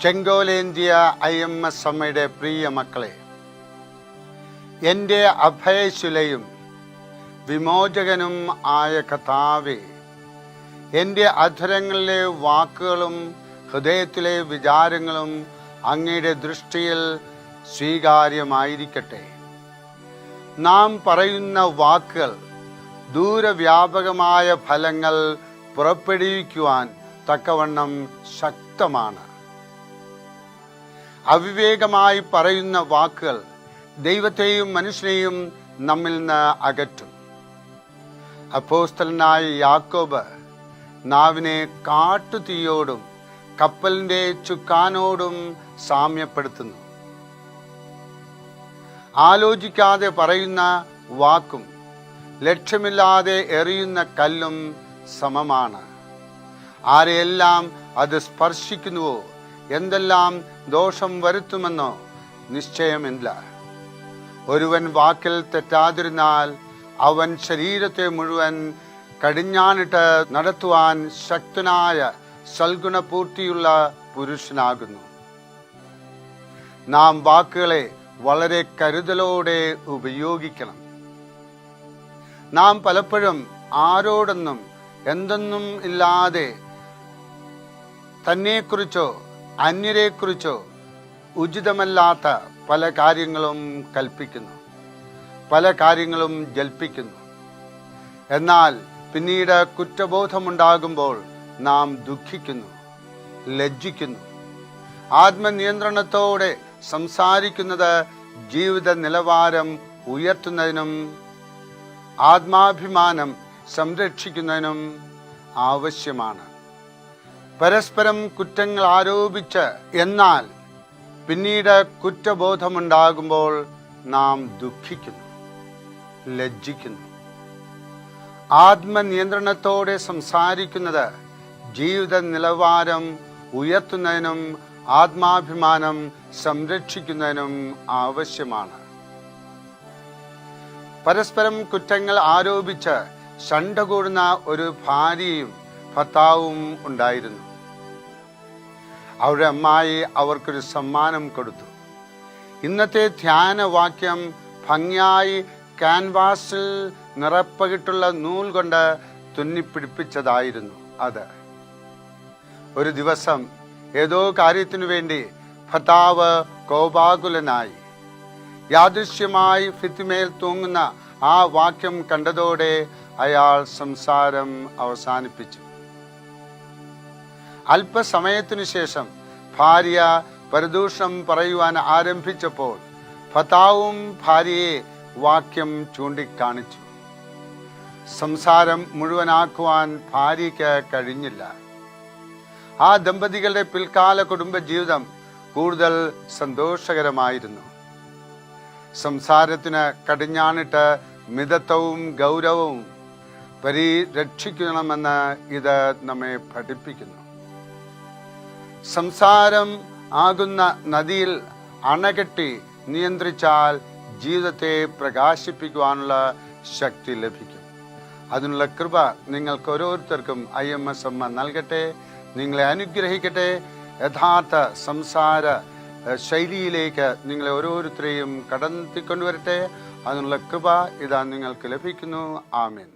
ചെങ്കോലേന്ത്യ IMS അമ്മയുടെ പ്രിയ മക്കളെ, എൻ്റെ അഭയശിലയും വിമോചകനും ആയ കർത്താവേ, എൻ്റെ അധരങ്ങളിലെ വാക്കുകളും ഹൃദയത്തിലെ വിചാരങ്ങളും അങ്ങയുടെ ദൃഷ്ടിയിൽ സ്വീകാര്യമായിരിക്കട്ടെ. നാം പറയുന്ന വാക്കുകൾ ദൂരവ്യാപകമായ ഫലങ്ങൾ പുറപ്പെടുവിക്കുവാൻ തക്കവണ്ണം ശക്തമാണ്. അവിവേകമായി പറയുന്ന വാക്കുകൾ ദൈവത്തെയും മനുഷ്യനെയും നമ്മിൽ നിന്ന് അകറ്റും. അപ്പോസ്തലനായ യാക്കോബ് നാവിനെ കാട്ടുതീയോടും കപ്പലിന്റെ ചുക്കാനോടും സാമ്യപ്പെടുത്തുന്നു. ആലോചിക്കാതെ പറയുന്ന വാക്കും ലക്ഷ്യമില്ലാതെ എറിയുന്ന കല്ലും സമമാണ്. ആരെയെല്ലാം അത് സ്പർശിക്കുന്നുവോ എന്തെല്ലാം ദോഷം വരുത്തുമെന്നോ നിശ്ചയമില്ല. ഒരുവൻ വാക്കിൽ തെറ്റാതിരുന്നാൽ അവൻ ശരീരത്തെ മുഴുവൻ കടിഞ്ഞാണിട്ട് നടത്തുവാൻ ശക്തനായ സൽഗുണപൂർത്തിയുള്ള പുരുഷനാകുന്നു. നാം വാക്കുകളെ വളരെ കരുതലോടെ ഉപയോഗിക്കണം. നാം പലപ്പോഴും ആരോടൊന്നും എന്തൊന്നും ഇല്ലാതെ തന്നെക്കുറിച്ചോ അന്യരെക്കുറിച്ചോ ഉചിതമല്ലാത്ത പല കാര്യങ്ങളും കൽപ്പിക്കുന്നു, പല കാര്യങ്ങളും ജൽപ്പിക്കുന്നു. എന്നാൽ പിന്നീട് കുറ്റബോധമുണ്ടാകുമ്പോൾ നാം ദുഃഖിക്കുന്നു, ലജ്ജിക്കുന്നു. ആത്മനിയന്ത്രണത്തോടെ സംസാരിക്കുന്നത് ജീവിത നിലവാരം ഉയർത്തുന്നതിനും ആത്മാഭിമാനം സംരക്ഷിക്കുന്നതിനും ആവശ്യമാണ്. പരസ്പരം കുറ്റങ്ങൾ ആരോപിച്ച് എന്നാൽ പിന്നീട് കുറ്റബോധമുണ്ടാകുമ്പോൾ നാം ദുഃഖിക്കുന്നു, ലജ്ജിക്കുന്നു. ആത്മനിയന്ത്രണത്തോടെ സംസാരിക്കുന്നത് ജീവിത നിലവാരം ഉയർത്തുന്നതിനും ആത്മാഭിമാനം സംരക്ഷിക്കുന്നതിനും ആവശ്യമാണ്. പരസ്പരം കുറ്റങ്ങൾ ആരോപിച്ച് ശണ്ട കൂടുന്ന ഒരു ഭാര്യയും ഭർത്താവും ഉണ്ടായിരുന്നു. അവരുടെ അമ്മായി അവർക്കൊരു സമ്മാനം കൊടുത്തു. ഇന്നത്തെ ധ്യാനവാക്യം ഭംഗിയായി ക്യാൻവാസിൽ നിറപ്പകിട്ടുള്ള നൂൽ കൊണ്ട് തുന്നിപ്പിടിപ്പിച്ചതായിരുന്നു. അത് ഒരു ദിവസം ഏതോ കാര്യത്തിനു വേണ്ടി ഭർത്താവ് കോപാകുലനായി. യാദൃശ്യമായി ഭിത്തിമേൽ തൂങ്ങുന്ന ആ വാക്യം കണ്ടതോടെ അയാൾ സംസാരം അവസാനിപ്പിച്ചു. അല്പസമയത്തിനു ശേഷം ഭാര്യ പരദൂഷണം പറയുവാൻ ആരംഭിച്ചപ്പോൾ ഭർത്താവും ഭാര്യയെ വാക്യം ചൂണ്ടിക്കാണിച്ചു. സംസാരം മുഴുവനാക്കുവാൻ ഭാര്യയ്ക്ക് കഴിഞ്ഞില്ല. ആ ദമ്പതികളുടെ പിൽക്കാല കുടുംബജീവിതം കൂടുതൽ സന്തോഷകരമായിരുന്നു. സംസാരത്തിന് കടിഞ്ഞാണിട്ട് മിതത്വവും ഗൗരവവും പരിരക്ഷിക്കണമെന്ന് ഇത് നമ്മെ പഠിപ്പിക്കുന്നു. സംസാരം ആകുന്ന നദിയിൽ അണകെട്ടി നിയന്ത്രിച്ചാൽ ജീവിതത്തെ പ്രകാശിപ്പിക്കുവാനുള്ള ശക്തി ലഭിക്കും. അതിനുള്ള കൃപ നിങ്ങൾക്ക് ഓരോരുത്തർക്കും IMS അമ്മ നൽകട്ടെ, നിങ്ങളെ അനുഗ്രഹിക്കട്ടെ. യഥാർത്ഥ സംസാര ശൈലിയിലേക്ക് നിങ്ങളെ ഓരോരുത്തരെയും കടത്തിക്കൊണ്ടുവരട്ടെ. അതിനുള്ള കൃപ ഇതാ നിങ്ങൾക്ക് ലഭിക്കുന്നു. ആമേൻ.